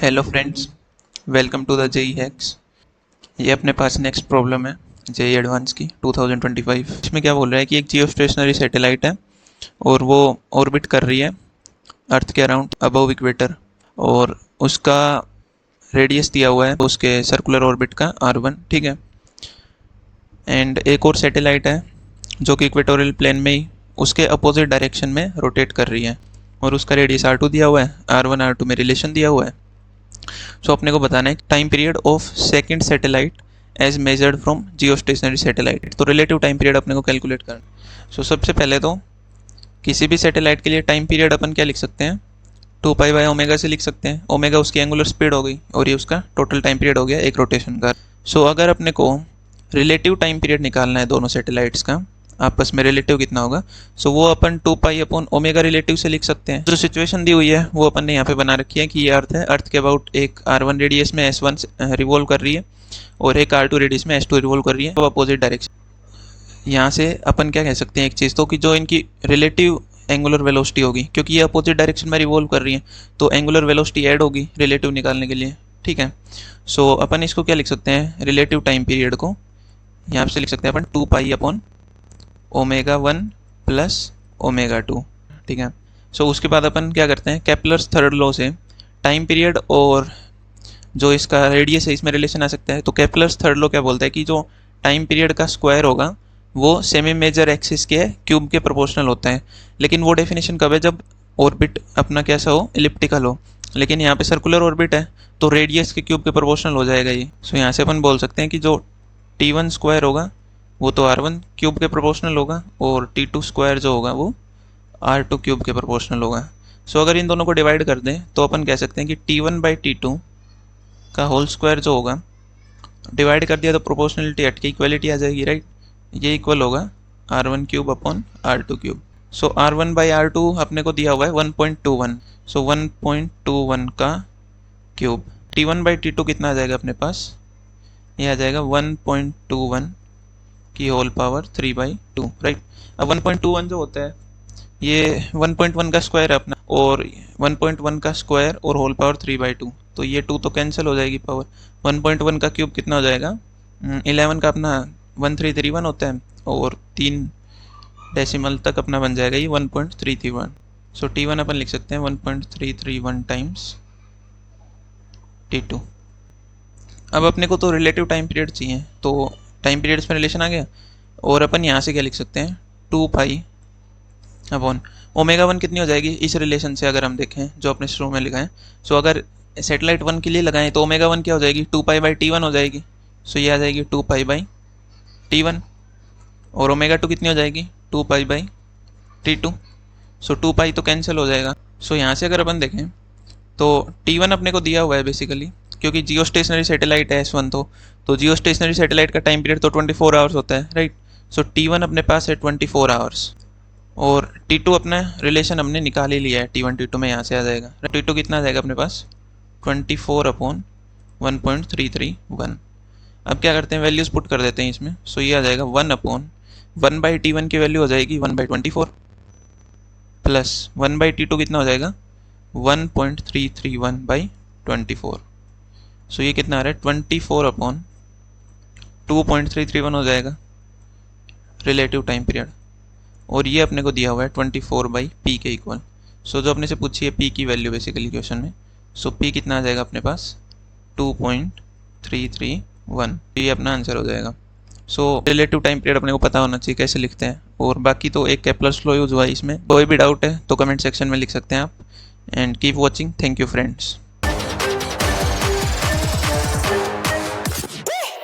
Hello friends, welcome to the JEE hacks. ये अपने पास नेक्स्ट प्रॉब्लम है जेई एडवांस की 2025। इसमें क्या बोल रहा है कि एक जियो स्टेशनरी सैटेलाइट है और वो ऑर्बिट कर रही है अर्थ के अराउंड अबव इक्वेटर, और उसका रेडियस दिया हुआ है उसके सर्कुलर ऑर्बिट का r1, ठीक है। एंड एक और सैटेलाइट है जो कि इक्वेटोरियल प्लेन में ही उसके अपोजिट डायरेक्शन में रोटेट कर रही है और उसका रेडियस r2 दिया हुआ है, r1 r2 में रिलेशन दिया हुआ है। सो अपने को बताना है time period of second satellite as measured from geostationary satellite. तो रिलेटिव टाइम पीरियड अपने को कैलकुलेट करना। सो सबसे पहले तो किसी भी सैटेलाइट के लिए टाइम पीरियड अपन क्या लिख सकते हैं, 2π/ओमेगा से लिख सकते हैं। ओमेगा उसकी एंगुलर स्पीड हो गई और ये उसका टोटल टाइम पीरियड हो गया एक रोटेशन का। सो अगर अपने को रिलेटिव टाइम पीरियड निकालना है दोनों सैटेलाइट्स का, आपस में रिलेटिव कितना होगा, सो वो अपन 2π/ओमेगा रिलेटिव से लिख सकते हैं। जो सिचुएशन दी हुई है वो अपन ने यहाँ पे बना रखी है कि ये अर्थ है, अर्थ के अबाउट एक r1 रेडियस में s1 रिवॉल्व कर रही है और एक r2 रेडियस में s2 रिवॉल्व कर रही है, तो अपोजिट डायरेक्शन। यहाँ से अपन क्या कह सकते हैं एक चीज़ तो, कि जो इनकी रिलेटिव एंगुलर वेलोसिटी होगी, क्योंकि ये अपोजिट डायरेक्शन में रिवॉल्व कर रही है तो एंगुलर वेलोसिटी ऐड होगी रिलेटिव निकालने के लिए, ठीक है। सो अपन इसको क्या लिख सकते हैं, रिलेटिव टाइम पीरियड को यहाँ से लिख सकते हैं अपन 2π/ओमेगा 1 प्लस ओमेगा 2, ठीक है। सो उसके बाद अपन क्या करते हैं, केपलर्स थर्ड लॉ से टाइम पीरियड और जो इसका रेडियस है इसमें रिलेशन आ सकता है। तो केपलर्स थर्ड लॉ क्या बोलता है कि जो टाइम पीरियड का स्क्वायर होगा वो सेमी मेजर एक्सिस के क्यूब के प्रोपोर्शनल होता है। लेकिन वो डेफिनेशन कब है, जब ऑर्बिट अपना कैसा हो, इलिप्टिकल हो। लेकिन यहाँ पे सर्कुलर ऑर्बिट है तो रेडियस के क्यूब के प्रोपोर्शनल हो जाएगा ये। सो यहाँ से अपन बोल सकते हैं कि जो t1 स्क्वायर होगा वो तो r1 क्यूब के प्रोपोर्शनल होगा और t2 स्क्वायर जो होगा वो r2 क्यूब के प्रोपोर्शनल होगा। सो अगर इन दोनों को डिवाइड कर दें तो अपन कह सकते हैं कि t1/t2 का होल स्क्वायर जो होगा, डिवाइड कर दिया तो प्रोपोर्शनलिटी हट के इक्वलिटी आ जाएगी, राइट। ये इक्वल होगा r1 cube upon r2 cube. सो r1/r2 अपने को दिया हुआ है 1.21, सो 1.21 का क्यूब। t1/t2 कितना आ जाएगा अपने पास, ये आ जाएगा 1.21 की होल पावर 3/2, राइट। अब 1.21 जो होता है ये 1.1 का स्क्वायर है अपना, और 1.1 का स्क्वायर और होल पावर 3/2, तो ये 2 तो कैंसिल हो जाएगी पावर। 1.1 का क्यूब कितना हो जाएगा, 11 का अपना 1331 होता है और 3 डेसिमल तक अपना बन जाएगा ये 1.331। सो t1 अपन लिख सकते हैं 1.331 टाइम्स t2। अब अपने को तो रिलेटिव टाइम पीरियड चाहिए, तो टाइम पीरियड्स में रिलेशन आ गया और अपन यहाँ से क्या लिख सकते हैं, 2π/ओमेगा 1 कितनी हो जाएगी इस रिलेशन से, अगर हम देखें जो अपने शुरू में लिखा है। सो अगर सैटेलाइट 1 के लिए लगाएं तो ओमेगा 1 क्या हो जाएगी, 2π/t1 हो जाएगी। सो ये आ जाएगी 2π/t1 और ओमेगा 2 कितनी हो जाएगी, 2π/t2। सो 2π तो कैंसिल हो जाएगा। सो यहाँ से अगर अपन देखें तो t1 अपने को दिया हुआ है बेसिकली, क्योंकि जियो स्टेशनरी सैटेलाइट है S1 तो जियो स्टेशनरी सैटेलाइट का टाइम पीरियड तो 24 आवर्स होता है, राइट। सो t1 अपने पास है 24 आवर्स और t2 अपना रिलेशन हमने निकाल ही लिया है, t1 t2 में यहाँ से आ जाएगा। t2 कितना आ जाएगा अपने पास, 24/1.331। अब क्या करते हैं, वैल्यूज़ पुट कर देते हैं इसमें। सो ये आ जाएगा 1/1/t1 की वैल्यू हो जाएगी 1/24 प्लस 1/t2 कितना हो जाएगा 1.331/24। सो ये कितना आ रहा है 24/2.331 हो जाएगा रिलेटिव टाइम पीरियड, और ये अपने को दिया हुआ है 24/p के इक्वल। सो जो अपने से पूछी है p की वैल्यू बेसिकली क्वेश्चन में, सो p कितना आ जाएगा अपने पास 2.331, ये अपना आंसर हो जाएगा। सो रिलेटिव टाइम पीरियड अपने को पता होना चाहिए कैसे लिखते हैं, और बाकी तो एक केपलर्स लॉ यूज हुआ है इसमें। कोई भी डाउट है तो कमेंट सेक्शन में लिख सकते हैं आप। And keep watching, thank you friends.